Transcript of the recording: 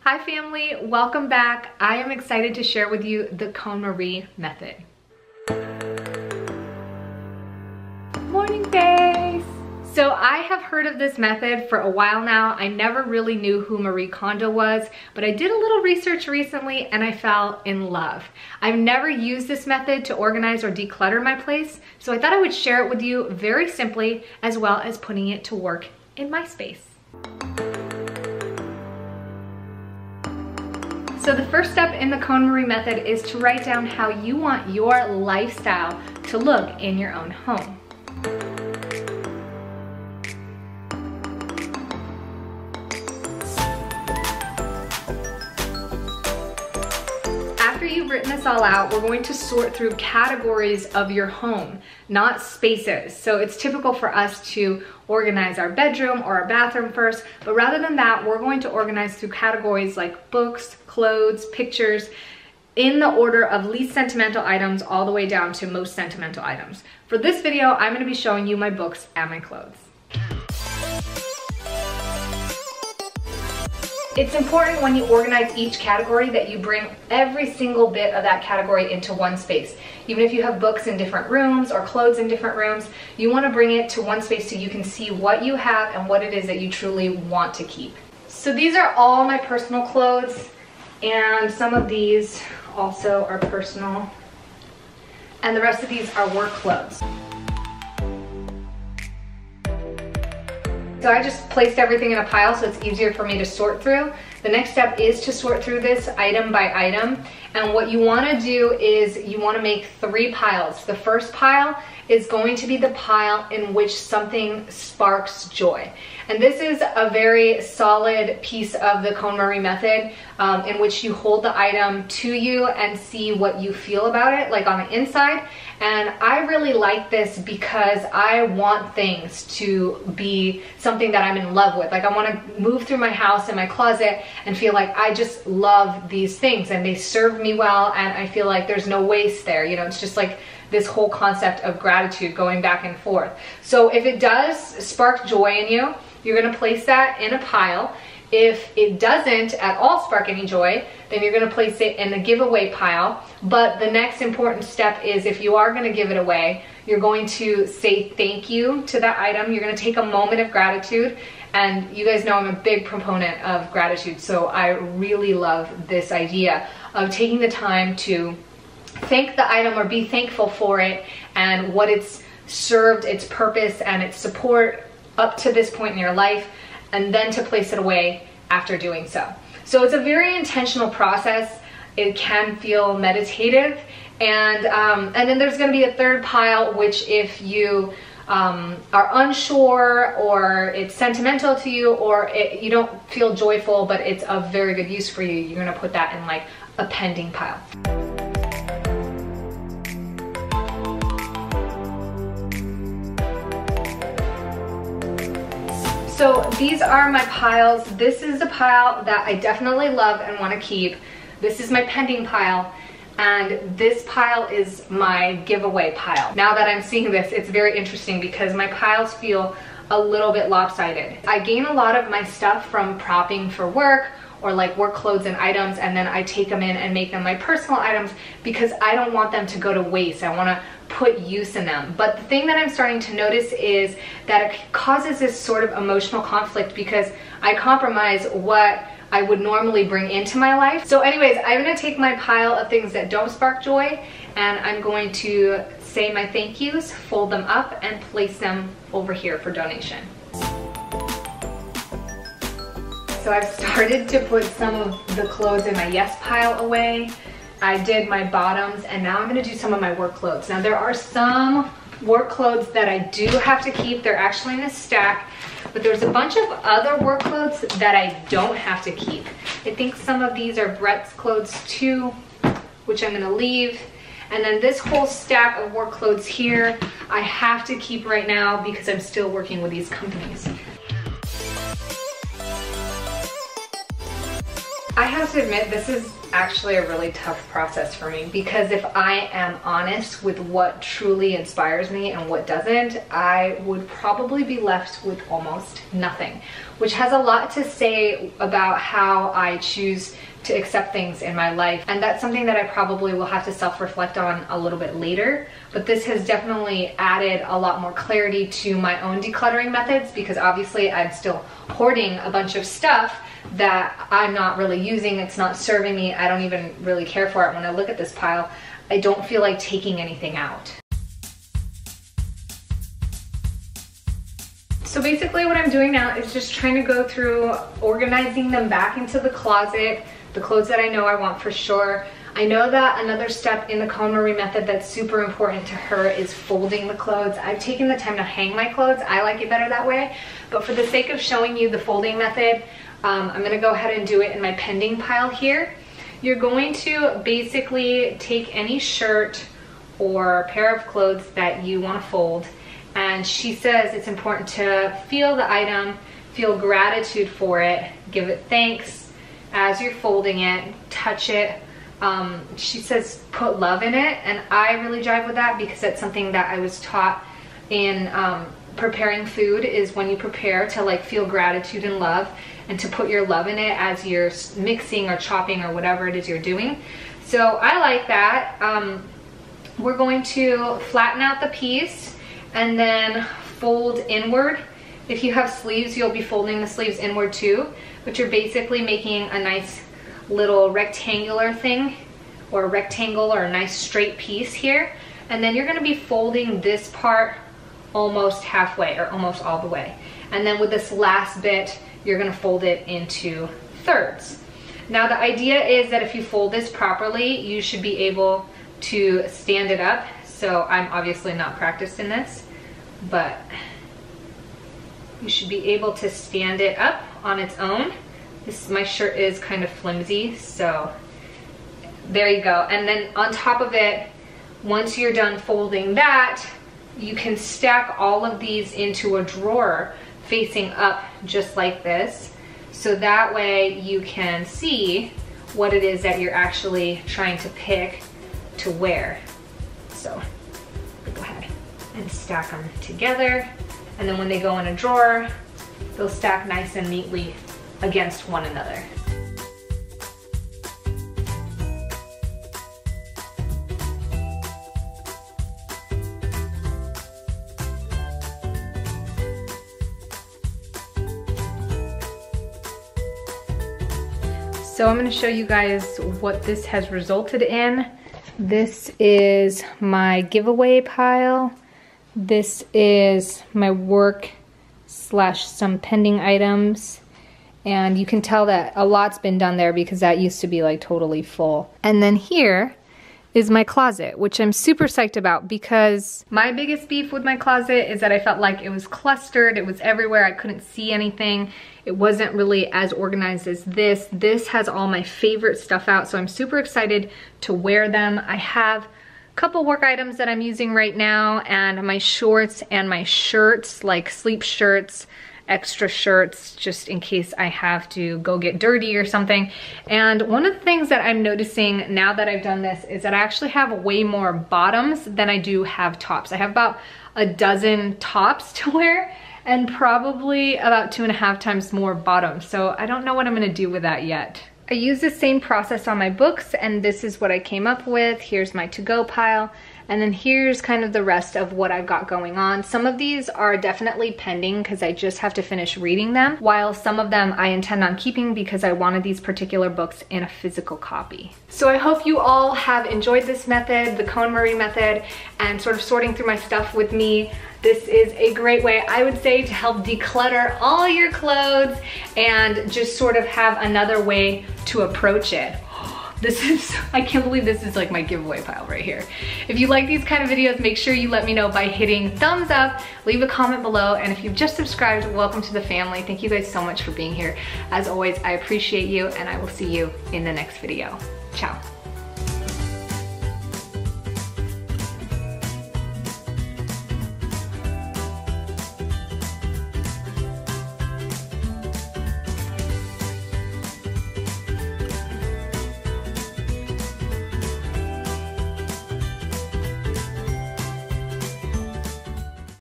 Hi family, welcome back. I am excited to share with you the KonMari method. Morning face! So I have heard of this method for a while now. I never really knew who Marie Kondo was, but I did a little research recently and I fell in love. I've never used this method to organize or declutter my place, so I thought I would share it with you very simply, as well as putting it to work in my space. So the first step in the KonMari method is to write down how you want your lifestyle to look in your own home. After you've written this all out, we're going to sort through categories of your home, not spaces. So it's typical for us to organize our bedroom or our bathroom first, but rather than that, we're going to organize through categories like books, clothes, pictures, in the order of least sentimental items all the way down to most sentimental items. For this video, I'm going to be showing you my books and my clothes. It's important when you organize each category that you bring every single bit of that category into one space. Even if you have books in different rooms or clothes in different rooms, you want to bring it to one space so you can see what you have and what it is that you truly want to keep. So these are all my personal clothes, and some of these also are personal, and the rest of these are work clothes. So I just placed everything in a pile so it's easier for me to sort through. The next step is to sort through this item by item. And what you want to do is you want to make 3 piles. The first pile is going to be the pile in which something sparks joy. And this is a very solid piece of the KonMari method in which you hold the item to you and see what you feel about it, like on the inside. And I really like this because I want things to be something that I'm in love with. Like I want to move through my house and my closet and feel like I just love these things and they serve me well and I feel like there's no waste there. You know, it's just like this whole concept of gratitude going back and forth. So if it does spark joy in you, you're going to place that in a pile. If it doesn't at all spark any joy, then you're going to place it in the giveaway pile. But the next important step is if you are going to give it away, you're going to say thank you to that item. You're going to take a moment of gratitude. And you guys know I'm a big proponent of gratitude, so I really love this idea of taking the time to thank the item or be thankful for it and what it's served, its purpose and its support up to this point in your life, and then to place it away after doing so. So it's a very intentional process. It can feel meditative, and then there's going to be a third pile, which if you are unsure or it's sentimental to you or you don't feel joyful but it's of very good use for you, you're going to put that in like a pending pile. So these are my piles. This is a pile that I definitely love and want to keep. This is my pending pile. And this pile is my giveaway pile. Now that I'm seeing this, it's very interesting because my piles feel a little bit lopsided. I gain a lot of my stuff from propping for work or like work clothes and items, and then I take them in and make them my personal items because I don't want them to go to waste. I want to put use in them. But the thing that I'm starting to notice is that it causes this sort of emotional conflict because I compromise what I would normally bring into my life. So anyways, I'm going to take my pile of things that don't spark joy and I'm going to say my thank yous, fold them up and place them over here for donation. So I've started to put some of the clothes in my yes pile away. I did my bottoms and now I'm going to do some of my work clothes. Now there are some work clothes that I do have to keep. They're actually in a stack. But there's a bunch of other work clothes that I don't have to keep. I think some of these are Brett's clothes too, which I'm gonna leave. And then this whole stack of work clothes here, I have to keep right now because I'm still working with these companies. I have to admit, this is actually a really tough process for me because if I am honest with what truly inspires me and what doesn't, I would probably be left with almost nothing. which has a lot to say about how I choose to accept things in my life. And that's something that I probably will have to self-reflect on a little bit later. But this has definitely added a lot more clarity to my own decluttering methods, because obviously I'm still hoarding a bunch of stuff that I'm not really using. It's not serving me. I don't even really care for it. When I look at this pile, I don't feel like taking anything out. So basically what I'm doing now is just trying to go through organizing them back into the closet, the clothes that I know I want for sure. I know that another step in the KonMari method that's super important to her is folding the clothes. I've taken the time to hang my clothes. I like it better that way. But for the sake of showing you the folding method, I'm gonna go ahead and do it in my pending pile here. You're going to basically take any shirt or pair of clothes that you want to fold, and she says it's important to feel the item, feel gratitude for it, give it thanks as you're folding it, touch it. She says put love in it, and I really jive with that because that's something that I was taught in preparing food, is when you prepare to like feel gratitude and love, and to put your love in it as you're mixing or chopping or whatever it is you're doing. So I like that. We're going to flatten out the piece and then fold inward. If you have sleeves, you'll be folding the sleeves inward too, but you're basically making a nice little rectangular thing, or a rectangle, or a nice straight piece here. And then you're gonna be folding this part almost halfway, or almost all the way. And then with this last bit, you're gonna fold it into thirds. Now the idea is that if you fold this properly, you should be able to stand it up. So I'm obviously not practiced in this, but you should be able to stand it up on its own. My shirt is kind of flimsy, so there you go. And then on top of it, once you're done folding that, you can stack all of these into a drawer facing up just like this. So that way you can see what it is that you're actually trying to pick to wear. So go ahead and stack them together. And then when they go in a drawer, they'll stack nice and neatly against one another. So I'm going to show you guys what this has resulted in. This is my giveaway pile. This is my work / some pending items. And you can tell that a lot's been done there because that used to be like totally full. And then here is my closet, which I'm super psyched about, because my biggest beef with my closet is that I felt like it was clustered, it was everywhere, I couldn't see anything. It wasn't really as organized as this. This has all my favorite stuff out, so I'm super excited to wear them. I have a couple work items that I'm using right now, and my shorts and my shirts, like sleep shirts, extra shirts, just in case I have to go get dirty or something. And one of the things that I'm noticing now that I've done this is that I actually have way more bottoms than I do have tops. I have about a dozen tops to wear and probably about 2.5 times more bottoms. So I don't know what I'm gonna do with that yet. I use the same process on my books, and this is what I came up with. Here's my to-go pile. And then here's kind of the rest of what I've got going on. Some of these are definitely pending because I just have to finish reading them, while some of them I intend on keeping because I wanted these particular books in a physical copy. So I hope you all have enjoyed this method, the KonMari method, and sort of sorting through my stuff with me. This is a great way, I would say, to help declutter all your clothes and just sort of have another way to approach it. This is, I can't believe this is like my giveaway pile right here. If you like these kind of videos, make sure you let me know by hitting thumbs up, leave a comment below, and if you've just subscribed, welcome to the family. Thank you guys so much for being here. As always, I appreciate you, and I will see you in the next video. Ciao.